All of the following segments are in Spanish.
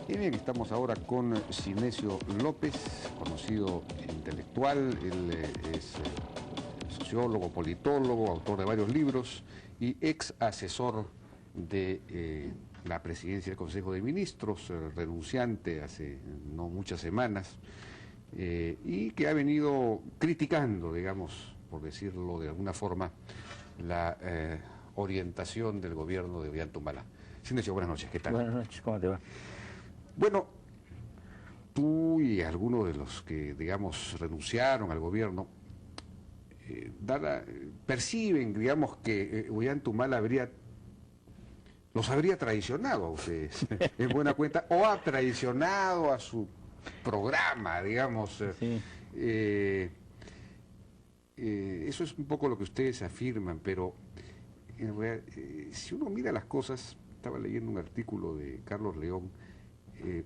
Y bien, estamos ahora con Sinesio López, conocido intelectual. Él es sociólogo, politólogo, autor de varios libros y ex asesor de la presidencia del Consejo de Ministros, renunciante hace no muchas semanas, y que ha venido criticando, digamos, por decirlo de alguna forma, la orientación del gobierno de Ollanta-Humala. Sinesio, buenas noches, ¿qué tal? Buenas noches, ¿cómo te va? Bueno, tú y algunos de los que, digamos, renunciaron al gobierno, perciben, digamos, que Ollanta-Humala los habría traicionado a ustedes, en buena cuenta, o ha traicionado a su programa, digamos. Sí. Eso es un poco lo que ustedes afirman, pero en realidad, si uno mira las cosas, estaba leyendo un artículo de Carlos León.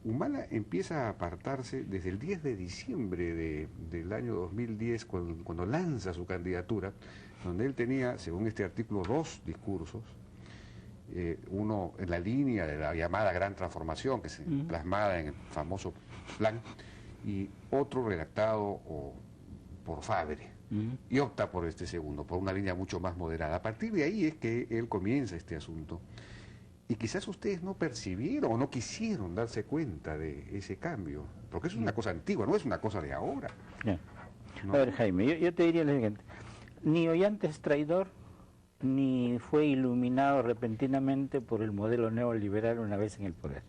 Humala empieza a apartarse desde el 10 de diciembre del año 2010, cuando lanza su candidatura, donde él tenía, según este artículo, dos discursos, uno en la línea de la llamada Gran Transformación, que se plasmada en el famoso plan, y otro redactado por Fabre, y opta por este segundo, por una línea mucho más moderada. A partir de ahí es que él comienza este asunto. Y quizás ustedes no percibieron o no quisieron darse cuenta de ese cambio, porque es una cosa antigua, no es una cosa de ahora. Yeah. ¿No? A ver, Jaime, yo te diría lo siguiente. Ni Ollanta es traidor, ni fue iluminado repentinamente por el modelo neoliberal una vez en el poder.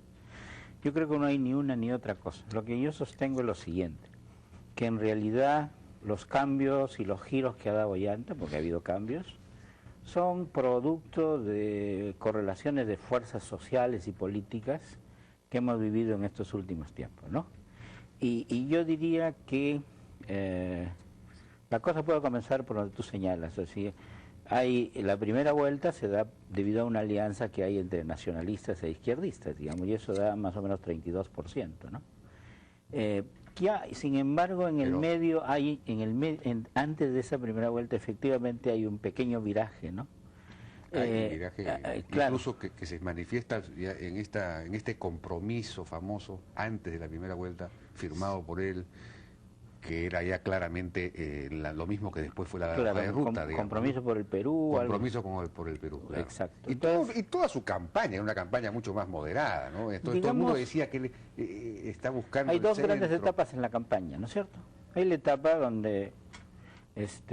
Yo creo que no hay ni una ni otra cosa. Lo que yo sostengo es lo siguiente, que en realidad los cambios y los giros que ha dado Ollanta, porque ha habido cambios, son producto de correlaciones de fuerzas sociales y políticas que hemos vivido en estos últimos tiempos, ¿no? Y yo diría que la cosa puede comenzar por donde tú señalas, es decir, la primera vuelta se da debido a una alianza que hay entre nacionalistas e izquierdistas, digamos, y eso da más o menos 32%, ¿no? Sin embargo, en el medio hay, antes de esa primera vuelta, efectivamente hay un pequeño viraje, ¿no? Hay un viraje, claro. incluso que se manifiesta ya en este compromiso famoso antes de la primera vuelta, firmado por él, que era ya claramente lo mismo que después fue la hoja de ruta, digamos, compromiso, ¿no? Por el Perú. Compromiso por el Perú, claro. Exacto. Y toda su campaña, una campaña mucho más moderada, ¿no? Entonces, todo el mundo decía que él está buscando. Hay dos grandes etapas en la campaña, ¿no es cierto? Hay la etapa donde es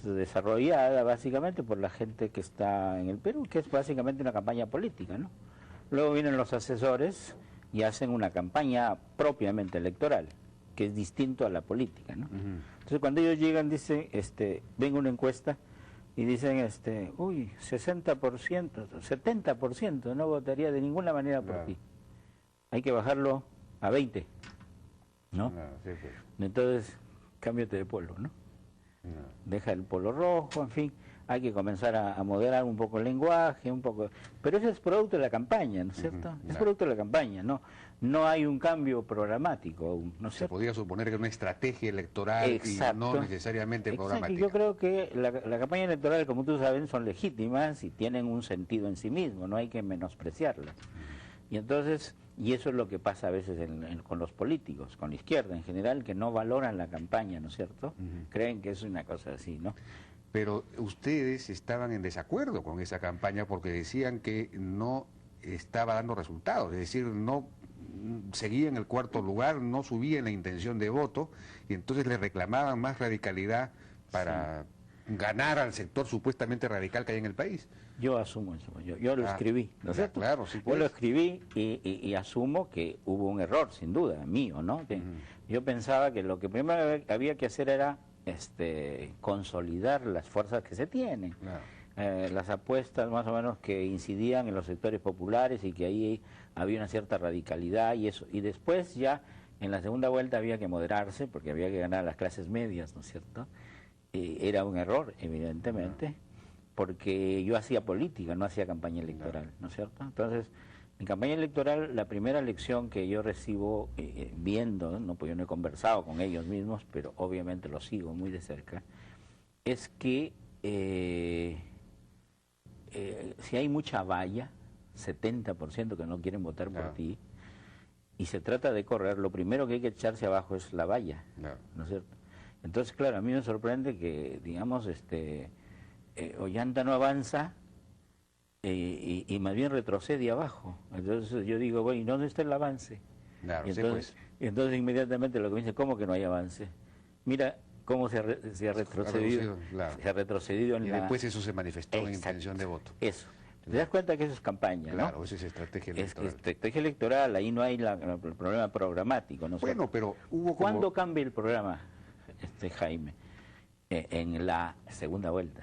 desarrollada básicamente por la gente que está en el Perú, que es básicamente una campaña política, ¿no? Luego vienen los asesores y hacen una campaña propiamente electoral, que es distinto a la política, ¿no? Entonces cuando ellos llegan, dicen, ven una encuesta y dicen, uy, 60%, 70% no votaría de ninguna manera por ti. Hay que bajarlo a 20, ¿no? Sí, pues. Entonces, cámbiate de polo, ¿no? Deja el polo rojo, en fin, hay que comenzar a moderar un poco el lenguaje, pero eso es producto de la campaña, ¿no es cierto? Es producto de la campaña, no hay un cambio programático aún, ¿no es cierto? Se podría suponer que era una estrategia electoral. Exacto. Y no necesariamente programática. Y yo creo que la campaña electoral, como tú sabes, son legítimas y tienen un sentido en sí mismo, no hay que menospreciarlas. Y entonces, y eso es lo que pasa a veces con los políticos, con la izquierda en general, que no valoran la campaña, ¿no es cierto? Creen que es una cosa así, ¿no? Pero ustedes estaban en desacuerdo con esa campaña porque decían que no estaba dando resultados, es decir, no seguía en el cuarto lugar, no subía en la intención de voto, y entonces le reclamaban más radicalidad para ganar al sector supuestamente radical que hay en el país. Yo asumo eso, yo lo escribí, ¿no es cierto? Claro, sí, pues. Yo lo escribí y asumo que hubo un error, sin duda, mío, ¿no? Yo pensaba que lo que primero había que hacer era consolidar las fuerzas que se tienen. Las apuestas más o menos que incidían en los sectores populares y que ahí había una cierta radicalidad y eso. Y después ya en la segunda vuelta había que moderarse porque había que ganar a las clases medias, ¿no es cierto? Era un error, evidentemente, porque yo hacía política, no hacía campaña electoral, ¿no es cierto? Entonces, en campaña electoral, la primera lección que yo recibo viendo, ¿no? Pues yo no he conversado con ellos mismos, pero obviamente los sigo muy de cerca, es que si hay mucha valla, 70% que no quieren votar por Claro. ti, y se trata de correr, lo primero que hay que echarse abajo es la valla, Claro. ¿no es cierto? Entonces, claro, a mí me sorprende que, digamos, Ollanta no avanza y más bien retrocede abajo. Entonces yo digo, bueno, ¿y dónde está el avance? Claro, Y sí, entonces, pues. y entonces inmediatamente lo que me dice, ¿cómo que no hay avance? Mira cómo se ha retrocedido, reducido, claro. se ha retrocedido en Y la... después eso se manifestó en Exacto. intención de voto. Eso. ¿Te das cuenta que eso es campaña, Claro, no? eso es estrategia Es electoral. estrategia electoral, ahí no hay el problema programático, ¿no? Bueno, pero hubo como... ¿Cuándo cambia el programa, Jaime? En la segunda vuelta.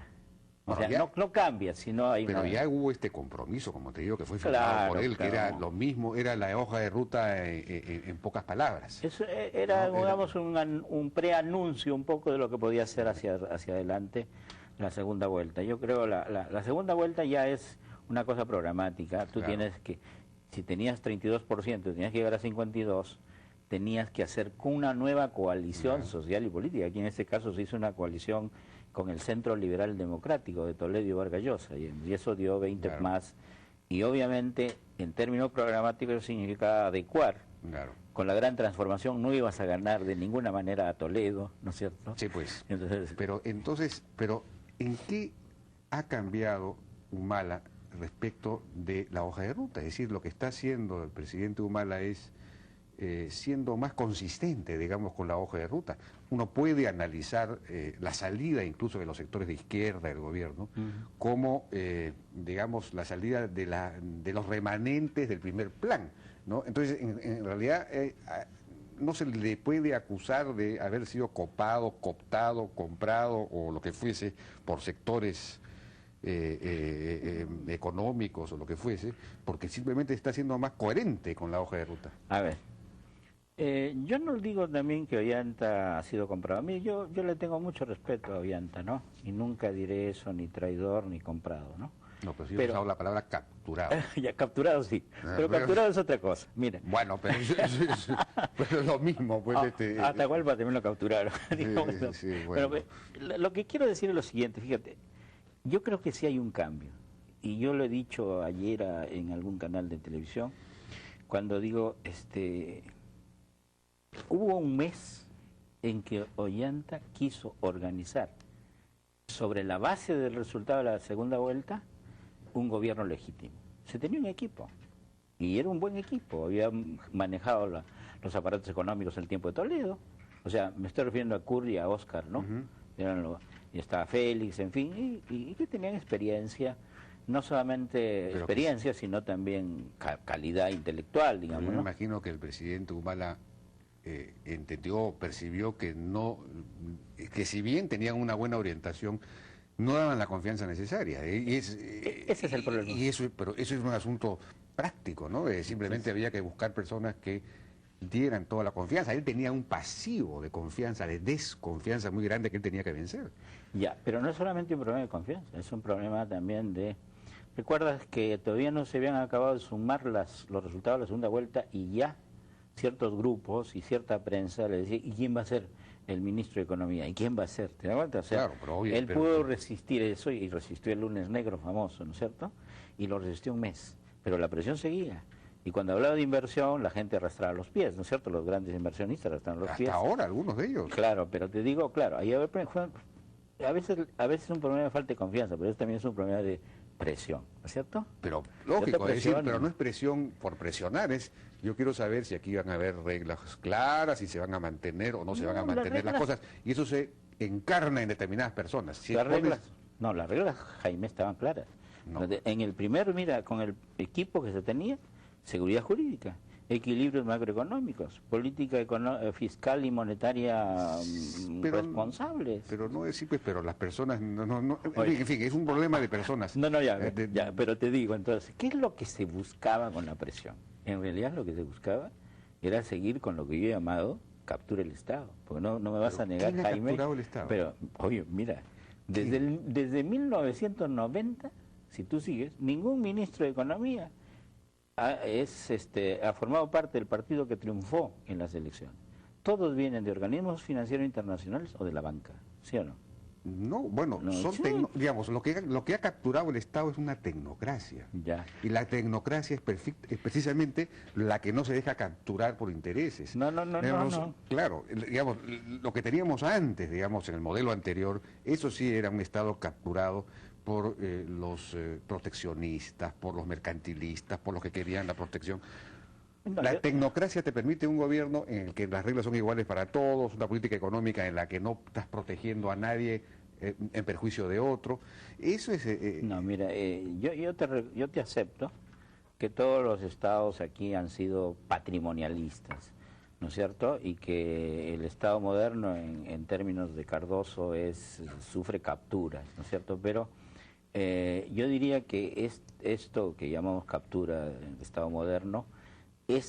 O Bueno, sea, ya- no cambia, sino hay Pero una... ya hubo este compromiso, como te digo, que fue firmado Claro, por él, que claro. era lo mismo, era la hoja de ruta en pocas palabras. Eso era, No, digamos, un preanuncio un poco de lo que podía ser hacia adelante la segunda vuelta. Yo creo la segunda vuelta ya es una cosa programática. Tú Claro. tienes que, si tenías 32%, tenías que llegar a 52%, tenías que hacer con una nueva coalición Claro. social y política. Aquí en este caso se hizo una coalición con el Centro Liberal Democrático de Toledo y Vargas Llosa, y eso dio 20 Claro. más. Y obviamente, en términos programáticos, eso significa adecuar. Claro. Con la gran transformación no ibas a ganar de ninguna manera a Toledo, ¿no es cierto? Sí, pues. Entonces, Pero ¿en qué ha cambiado Humala respecto de la hoja de ruta? Es decir, lo que está haciendo el presidente Humala es siendo más consistente, digamos, con la hoja de ruta. Uno puede analizar la salida incluso de los sectores de izquierda del gobierno como, digamos, la salida de los remanentes del primer plan, ¿no? Entonces, en realidad, no se le puede acusar de haber sido copado, cooptado, comprado o lo que fuese por sectores económicos o lo que fuese, porque simplemente está siendo más coherente con la hoja de ruta. a ver, yo no digo también que Ollanta ha sido comprado. A mí yo le tengo mucho respeto a Ollanta, ¿no? Y nunca diré eso, ni traidor, ni comprado, ¿no? No, pero sí he Pero- usado la palabra capturado. Ya capturado sí, pero pero- capturado es otra cosa. Mira, Bueno, pero pero es lo mismo, pues. Atahualpa también lo capturaron. digamos, ¿no? sí, Pero bueno. lo que quiero decir es lo siguiente, fíjate, yo creo que sí hay un cambio, y yo lo he dicho ayer en algún canal de televisión, cuando digo, hubo un mes en que Ollanta quiso organizar, sobre la base del resultado de la segunda vuelta, un gobierno legítimo. Se tenía un equipo, y era un buen equipo, había manejado los aparatos económicos en el tiempo de Toledo, o sea, me estoy refiriendo a Curry y a Oscar, ¿no? Y estaba Félix, en fin, y que tenían experiencia, no solamente Pero experiencia, sino también calidad intelectual, Yo digamos, me ¿no? imagino que el presidente Humala entendió, percibió que si bien tenían una buena orientación, no daban la confianza necesaria. Ese es el problema. Pero eso es un asunto práctico, ¿no? Simplemente había que buscar personas que dieran toda la confianza. Él tenía un pasivo de confianza, de desconfianza muy grande que él tenía que vencer. Ya, pero no es solamente un problema de confianza, es un problema también de... ¿Recuerdas que todavía no se habían acabado de sumar los resultados de la segunda vuelta y ya ciertos grupos y cierta prensa le decía, ¿y quién va a ser el ministro de Economía? ¿Y quién va a ser? ¿Te das cuenta? O sea, Claro, pero obvio, él pero- pudo resistir eso y resistió el lunes negro famoso, ¿no es cierto? Y lo resistió un mes, pero la presión seguía. Y cuando hablaba de inversión, la gente arrastraba los pies, ¿no es cierto? Los grandes inversionistas arrastraban los pies. Hasta ahora, algunos de ellos. Claro, pero te digo, claro, ahí a veces es un problema de falta de confianza, pero eso también es un problema de presión, ¿no es cierto? Pero Yo lógico, te es decir, presiono. pero no es presión por presionar, yo quiero saber si aquí van a haber reglas claras, si se van a mantener o no se van a No, las mantener las reglas- cosas, y eso se encarna en determinadas personas. Si Las pones- reglas, no, las reglas, Jaime, estaban claras. No. En el primer, mira, con el equipo que se tenía, seguridad jurídica, equilibrios macroeconómicos, política fiscal y monetaria responsables. Pero no decir, pues, pero las personas, Oye. en fin, es un problema de personas. No, ya, Eh, ya, pero te digo, entonces, ¿qué es lo que se buscaba con la presión? En realidad lo que se buscaba era seguir con lo que yo he llamado captura el Estado, porque no me vas a negar, ¿quién ha Jaime, capturado el Estado? pero, oye, mira, desde 1990, si tú sigues, ningún ministro de Economía ha formado parte del partido que triunfó en las elecciones. Todos vienen de organismos financieros internacionales o de la banca, ¿sí o no? No, bueno, No, son sí. digamos, lo que ha capturado el Estado es una tecnocracia. Ya. Y la tecnocracia es precisamente la que no se deja capturar por intereses. No. Claro, digamos, lo que teníamos antes, digamos, en el modelo anterior, eso sí era un Estado capturado por los proteccionistas, por los mercantilistas, por los que querían la protección. No, La tecnocracia te permite un gobierno en el que las reglas son iguales para todos, una política económica en la que no estás protegiendo a nadie en perjuicio de otro. Eso es... no, mira, yo te acepto que todos los estados aquí han sido patrimonialistas, ¿no es cierto? Y que el Estado moderno, en términos de Cardoso, sufre capturas, ¿no es cierto? Pero yo diría que esto que llamamos captura del Estado moderno,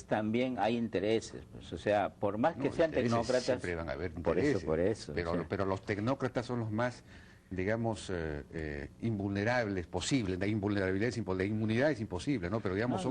también hay intereses, pues, o sea, por más que sean tecnócratas, siempre van a haber intereses, por eso. Pero, O sea, pero los tecnócratas son los más, digamos, invulnerables posibles. La invulnerabilidad, la inmunidad es imposible, ¿no? Pero digamos,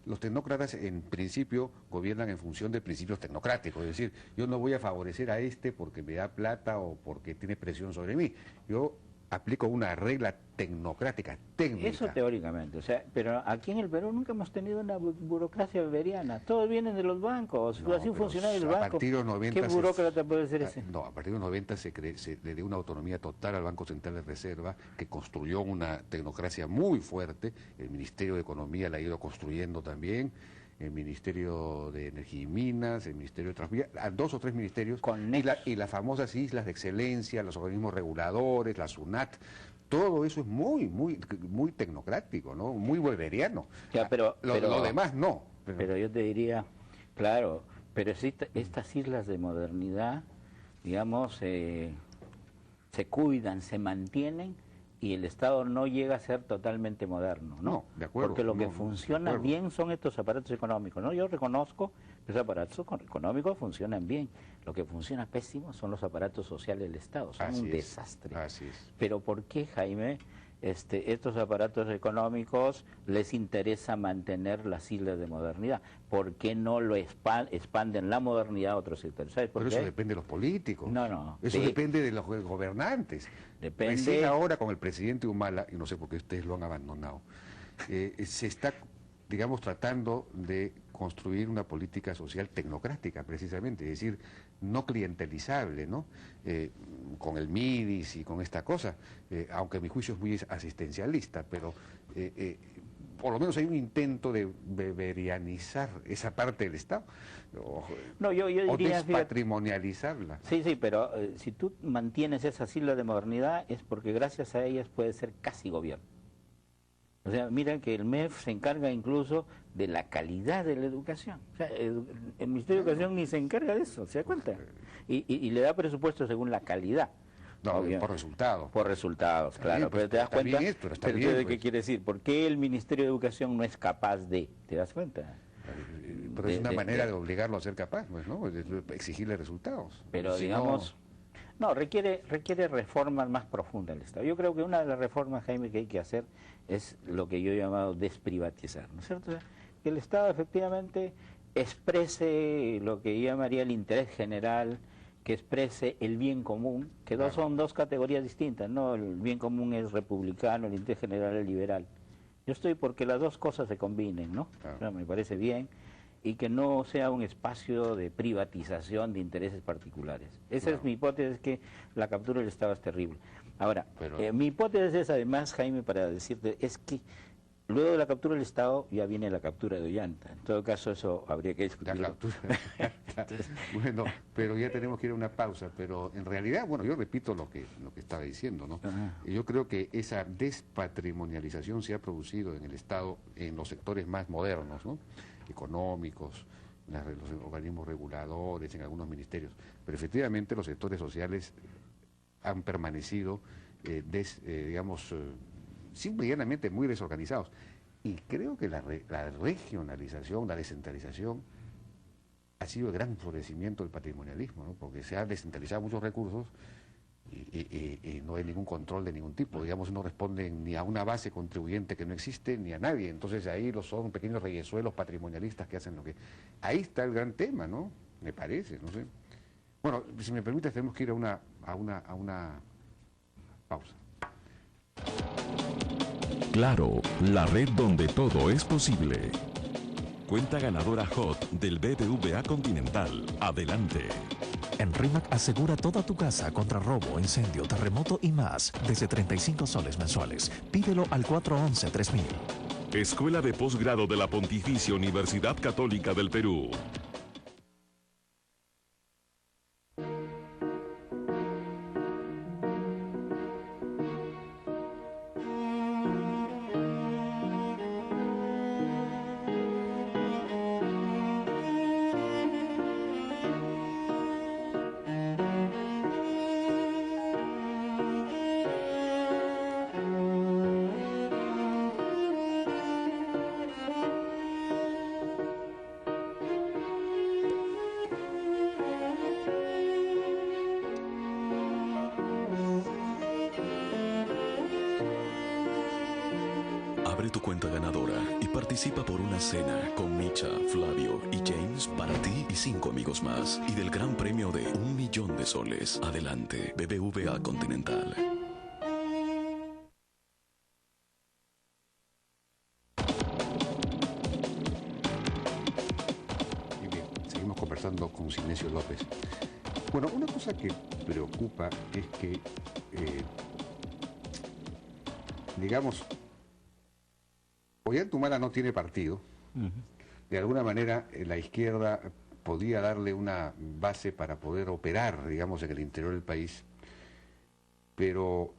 los tecnócratas en principio gobiernan en función de principios tecnocráticos. Es decir, yo no voy a favorecer a este porque me da plata o porque tiene presión sobre mí. Yo aplico una regla tecnocrática, técnica. eso teóricamente, o sea, pero aquí en el Perú nunca hemos tenido una burocracia beberiana. Todos vienen de los bancos, No, así un funcionario del a banco. partir de los 90 ¿Qué burócrata puede ser ese? No, a partir de los 90 se le dio una autonomía total al Banco Central de Reserva, que construyó una tecnocracia muy fuerte. El Ministerio de Economía la ha ido construyendo también, el Ministerio de Energía y Minas, el Ministerio de Transporte, a 2 o 3 ministerios, y las famosas islas de excelencia, los organismos reguladores, la SUNAT. Todo eso es muy tecnocrático, ¿no? Muy weberiano. Ya, pero lo demás no. Pero yo te diría, claro, pero estas islas de modernidad, digamos, se cuidan, se mantienen y el Estado no llega a ser totalmente moderno, ¿no? No, de acuerdo. Porque lo que funciona bien son estos aparatos económicos, ¿no? Yo reconozco que los aparatos económicos funcionan bien. Lo que funciona pésimo son los aparatos sociales del Estado, son un desastre. Así es. Pero ¿por qué, Jaime, estos aparatos económicos les interesa mantener las islas de modernidad? ¿Por qué no lo expanden la modernidad a otros sectores? ¿Sabes por qué? Pero eso depende de los políticos. No. Eso depende de los gobernantes. Depende. Recién ahora con el presidente Humala, y no sé por qué ustedes lo han abandonado, se está, digamos, tratando de construir una política social tecnocrática, precisamente, es decir, no clientelizable, ¿no? Con el MIDIS y con esta cosa, aunque a mi juicio es muy asistencialista, pero por lo menos hay un intento de beberianizar esa parte del Estado, No, yo diría, o despatrimonializarla. Sí, pero si tú mantienes esas islas de modernidad es porque gracias a ellas puedes ser casi gobierno. O sea, mira que el MEF se encarga incluso de la calidad de la educación. O sea, el Ministerio de Educación ni se encarga de eso, ¿se da cuenta? Y le da presupuesto según la calidad. No, por resultados. Por resultados, claro. Bien, pues, pero te das cuenta. Pero bien, ¿qué quiere decir? ¿Por qué el Ministerio de Educación no es capaz de? ¿Te das cuenta? Pero es una manera de obligarlo a ser capaz, pues, ¿no? De exigirle resultados. Pero si digamos, no, requiere reformas más profundas del Estado. Yo creo que una de las reformas, Jaime, que hay que hacer es lo que yo he llamado desprivatizar, ¿no es cierto? O sea, que el Estado efectivamente exprese lo que yo llamaría el interés general, que exprese el bien común, que son dos categorías distintas, ¿no? El bien común es republicano, el interés general es liberal. Yo estoy porque las dos cosas se combinen, ¿no? O sea, me parece bien, y que no sea un espacio de privatización de intereses particulares. Esa es mi hipótesis, que la captura del Estado es terrible. Ahora, mi hipótesis es además, Jaime, para decirte, es que luego de la captura del Estado ya viene la captura de Ollanta. En todo caso, eso habría que discutirlo. La captura. Bueno, pero ya tenemos que ir a una pausa, pero en realidad, bueno, yo repito lo que estaba diciendo, ¿no? Yo creo que esa despatrimonialización se ha producido en el Estado, en los sectores más modernos, ¿no? Económicos, los organismos reguladores, en algunos ministerios, pero efectivamente los sectores sociales han permanecido, digamos, simple y llanamente muy desorganizados. Y creo que la regionalización, la descentralización, ha sido el gran florecimiento del patrimonialismo, ¿no? Porque se han descentralizado muchos recursos y no hay ningún control de ningún tipo. Digamos, no responden ni a una base contribuyente que no existe, ni a nadie. Entonces ahí son pequeños reyesuelos patrimonialistas que hacen lo que... Ahí está el gran tema, ¿no? Me parece, no sé. Bueno, si me permites, tenemos que ir a una Pausa. Claro, la red donde todo es posible. Cuenta ganadora HOT del BBVA Continental. Adelante. En RIMAC asegura toda tu casa contra robo, incendio, terremoto y más, desde 35 soles mensuales. Pídelo al 411-3000. Escuela de Posgrado de la Pontificia Universidad Católica del Perú. Abre tu cuenta ganadora y participa por una cena con Micha, Flavio y James para ti y 5 amigos más. Y del gran premio de 1.000.000 de soles. Adelante, BBVA Continental. Y bien, seguimos conversando con Sinesio López. Bueno, una cosa que preocupa es que, digamos, Ollanta no tiene partido. De alguna manera la izquierda podía darle una base para poder operar, digamos, en el interior del país, pero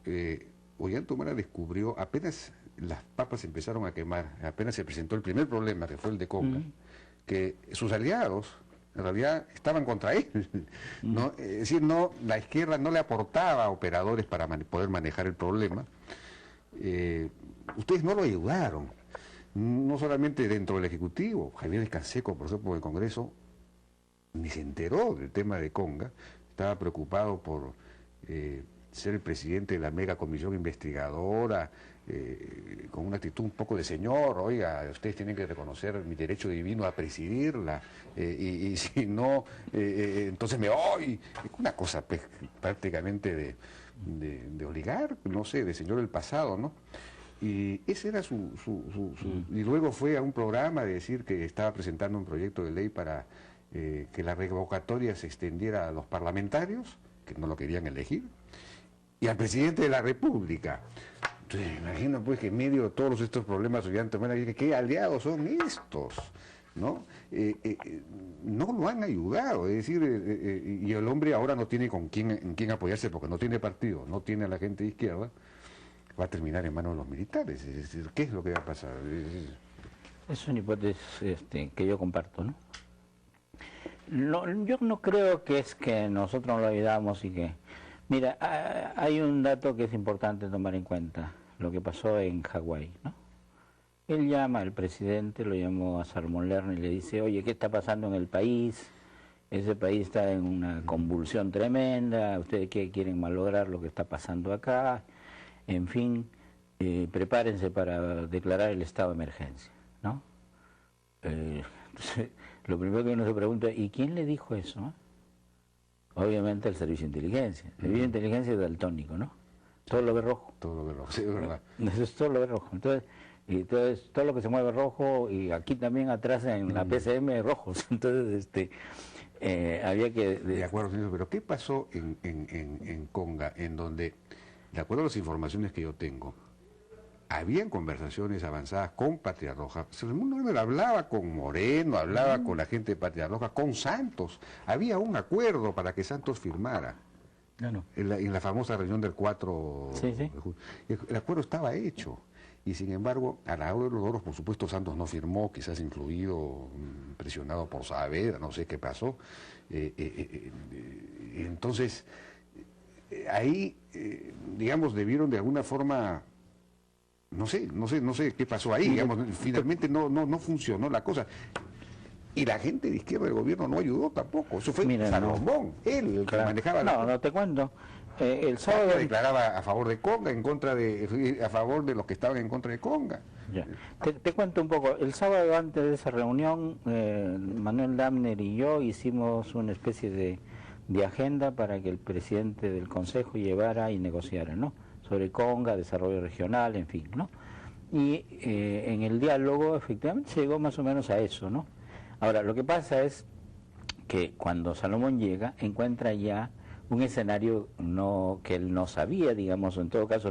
Ollanta descubrió, apenas las papas empezaron a quemar, apenas se presentó el primer problema, que fue el de Conga, que sus aliados en realidad estaban contra él, ¿no? Es decir, no, la izquierda no le aportaba operadores para poder manejar el problema. Ustedes no lo ayudaron. No solamente dentro del Ejecutivo, Javier Canseco, por ejemplo, del Congreso, ni se enteró del tema de Conga, estaba preocupado por ser el presidente de la mega comisión investigadora, con una actitud un poco de señor, oiga, ustedes tienen que reconocer mi derecho divino a presidirla, y si no, entonces me voy. Una cosa pues, prácticamente de oligarca, no sé, de señor del pasado, ¿no? Y ese era y luego fue a un programa de decir que estaba presentando un proyecto de ley para que la revocatoria se extendiera a los parlamentarios, que no lo querían elegir, y al presidente de la República. Entonces, me imagino pues que en medio de todos estos problemas, ¿qué aliados son estos? ¿No? No lo han ayudado, es decir, y el hombre ahora no tiene en quién apoyarse porque no tiene partido, no tiene a la gente de izquierda, va a terminar en manos de los militares. Es decir, ¿qué es lo que va a pasar? Es una hipótesis que yo comparto, ¿no? Yo no creo que es que nosotros no lo ayudamos y que... Mira, hay un dato que es importante tomar en cuenta, lo que pasó en Hawái, ¿no? Él llama al presidente, lo llamó a Salomón Lerner y le dice, oye, ¿qué está pasando en el país? Ese país está en una convulsión tremenda, ¿ustedes qué quieren malograr lo que está pasando acá? En fin, prepárense para declarar el estado de emergencia, ¿no? Entonces, lo primero que uno se pregunta, ¿y quién le dijo eso? Obviamente el Servicio de Inteligencia. El Servicio de Inteligencia es daltónico, ¿no? Todo lo ve rojo. Todo lo ve rojo, sí, es verdad. Eso es todo lo ve rojo. Entonces, todo lo que se mueve rojo, y aquí también atrás en la PCM rojos. Entonces, había que... De acuerdo, señor, pero ¿qué pasó en Conga, en donde, de acuerdo a las informaciones que yo tengo, habían conversaciones avanzadas con Patria Roja? El mundo hablaba con Moreno, hablaba con la gente de Patria Roja, con Santos. Había un acuerdo para que Santos firmara. En la famosa reunión del 4 de julio. El acuerdo estaba hecho. Y sin embargo, a la hora de los logros, por supuesto, Santos no firmó, quizás influido, presionado por Saavedra, no sé qué pasó. Entonces, ahí, digamos, debieron de alguna forma, no sé qué pasó ahí, digamos, finalmente no funcionó la cosa. Y la gente de izquierda del gobierno no ayudó tampoco. Eso fue Salomón, él el que manejaba la... No te cuento. El sábado declaraba a favor de Conga, a favor de los que estaban en contra de Conga. Ya. Te cuento un poco. El sábado antes de esa reunión, Manuel Damner y yo hicimos una especie de agenda para que el presidente del Consejo llevara y negociara, ¿no? sobre Conga, desarrollo regional, en fin, ¿no? Y en el diálogo efectivamente se llegó más o menos a eso, ¿no? Ahora, lo que pasa es que cuando Salomón llega, encuentra ya un escenario que él no sabía, digamos, en todo caso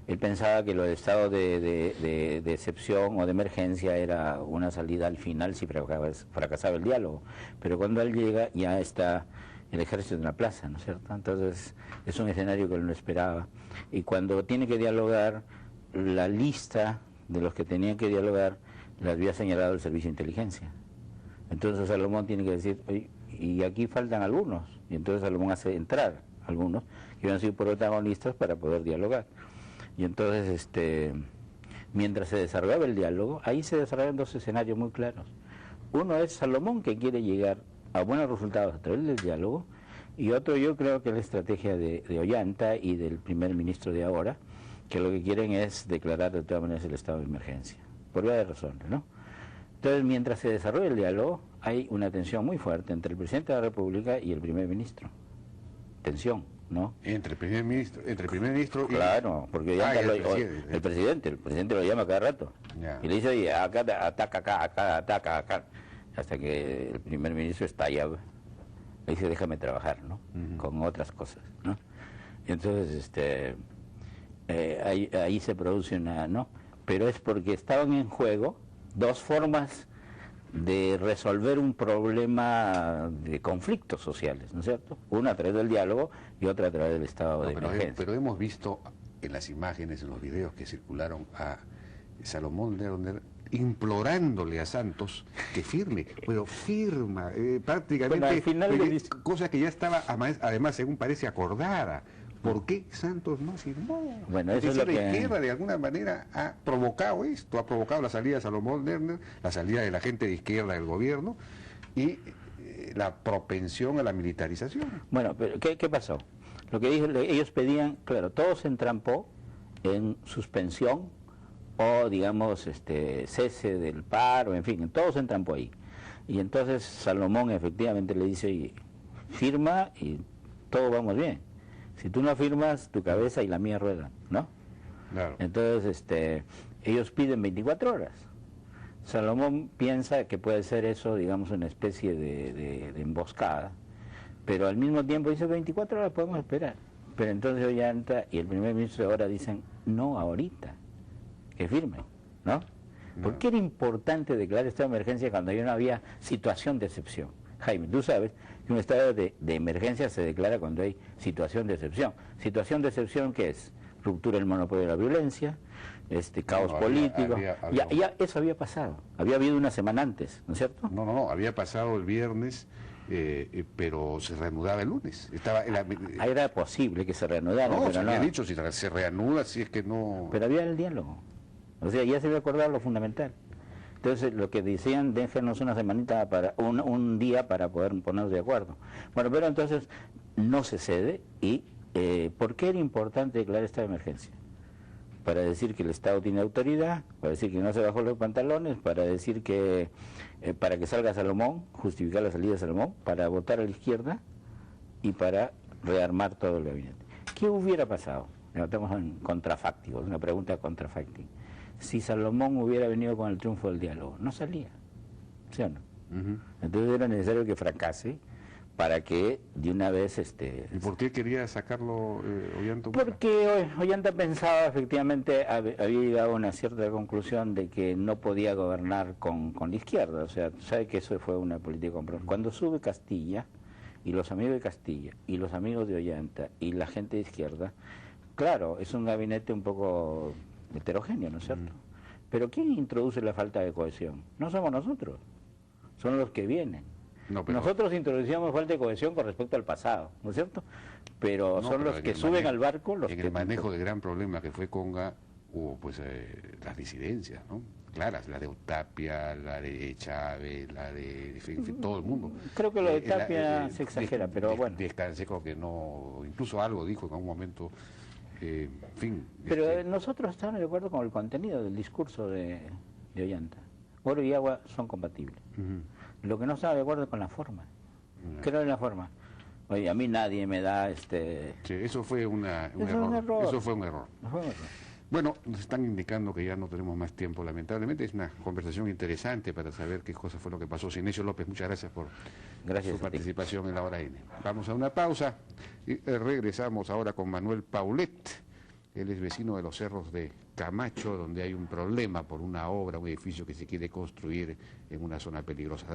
él pensaba que lo de estado de excepción o de emergencia era una salida al final si fracasaba el diálogo, pero cuando él llega ya está el ejército en la plaza, ¿no es cierto? Entonces es un escenario que él no esperaba, y cuando tiene que dialogar, la lista de los que tenían que dialogar la había señalado el servicio de inteligencia. Entonces Salomón tiene que decir, oye, y aquí faltan algunos, y entonces Salomón hace entrar algunos que iban a ser protagonistas para poder dialogar. Y entonces, mientras se desarrollaba el diálogo, ahí se desarrollaban dos escenarios muy claros. Uno es Salomón, que quiere llegar a buenos resultados a través del diálogo, y otro, yo creo que es la estrategia de Ollanta y del primer ministro de ahora, que lo que quieren es declarar de todas maneras el estado de emergencia, por varias razones, ¿no? Entonces, mientras se desarrolla el diálogo, hay una tensión muy fuerte entre el presidente de la República y el primer ministro. Tensión, ¿no? Entre el primer ministro y... Claro, porque el presidente lo llama cada rato. Ya. Y le dice, oye, acá ataca, acá. Hasta que el primer ministro estalla, le dice, déjame trabajar, ¿no? Con otras cosas, ¿no? Y entonces, ahí se produce una, ¿no? Pero es porque estaban en juego dos formas de resolver un problema de conflictos sociales, ¿no es cierto? Una a través del diálogo y otra a través del estado de emergencia. Pero hemos visto en las imágenes, en los videos que circularon, a Salomón Lerner implorándole a Santos que firme, pero firma, prácticamente, bueno, al final cosa que ya estaba, además, según parece, acordada. ¿Por qué Santos no firmó? Bueno, eso es lo la que... izquierda de alguna manera ha provocado esto, ha provocado la salida de Salomón Lerner, la salida de la gente de izquierda del gobierno y la propensión a la militarización. Bueno, pero ¿qué pasó? Lo que ellos pedían, claro, todo se entrampó en suspensión o, digamos, cese del paro, en fin, todo se entrampó ahí. Y entonces Salomón efectivamente le dice, oye, firma y todo vamos bien. Si tú no firmas, tu cabeza y la mía ruedan, ¿no? Claro. Entonces, ellos piden 24 horas. Salomón piensa que puede ser eso, digamos, una especie de emboscada, pero al mismo tiempo dice 24 horas podemos esperar. Pero entonces Ollanta y el primer ministro de ahora dicen, no ahorita, que firmen, ¿no? ¿Por qué era importante declarar estado de emergencia cuando ya no había situación de excepción? Jaime, tú sabes que un estado de emergencia se declara cuando hay situación de excepción. ¿Situación de excepción qué es? Ruptura del monopolio de la violencia, caos político. Ya eso había pasado. Había habido una semana antes, ¿no es cierto? No, había pasado el viernes, pero se reanudaba el lunes. Era posible que se reanudara. No, pero se había dicho, si se reanuda, si es que no... Pero había el diálogo. O sea, ya se había acordado lo fundamental. Entonces, lo que decían, déjenos una semanita, un día para poder ponernos de acuerdo. Bueno, pero entonces no se cede. ¿Y por qué era importante declarar esta emergencia? Para decir que el Estado tiene autoridad, para decir que no se bajó los pantalones, para decir que para que salga Salomón, justificar la salida de Salomón, para votar a la izquierda y para rearmar todo el gabinete. ¿Qué hubiera pasado? Estamos en contrafácticos, una pregunta contrafáctica. Si Salomón hubiera venido con el triunfo del diálogo, no salía, ¿sí o no? Entonces era necesario que fracase para que de una vez... ¿Y por qué quería sacarlo Ollanta? Porque Ollanta pensaba, efectivamente, había llegado a una cierta conclusión de que no podía gobernar con la izquierda. O sea, sabe que eso fue una política de compromiso. Cuando sube Castilla, y los amigos de Castilla, y los amigos de Ollanta, y la gente de izquierda, claro, es un gabinete un poco heterogéneo, ¿no es cierto? Pero ¿quién introduce la falta de cohesión? No somos nosotros, son los que vienen. Nosotros introducíamos falta de cohesión con respecto al pasado, ¿no es cierto? Pero son los que suben al barco los en que... el manejo del gran problema que fue Conga hubo pues las disidencias, ¿no? Claras, la de Tapia, la de Chávez, la de en fin, todo el mundo. Creo que lo de Tapia se exagera, pero bueno. Descanseco que no, incluso algo dijo en algún momento, en fin. Pero nosotros estamos de acuerdo con el contenido del discurso de Ollanta. Oro y agua son compatibles. Lo que no estaba de acuerdo es con la forma. Creo en la forma. Oye, a mí nadie me da Sí, eso fue un Eso error. es un error. Eso fue un error. Fue un error. Bueno, nos están indicando que ya no tenemos más tiempo, lamentablemente. Es una conversación interesante para saber qué cosa fue lo que pasó. Sinesio López, muchas gracias por Gracias su a ti. participación en la hora N. Vamos a una pausa y regresamos ahora con Manuel Paulet. Él es vecino de los Cerros de Camacho, donde hay un problema por una obra, un edificio que se quiere construir en una zona peligrosa.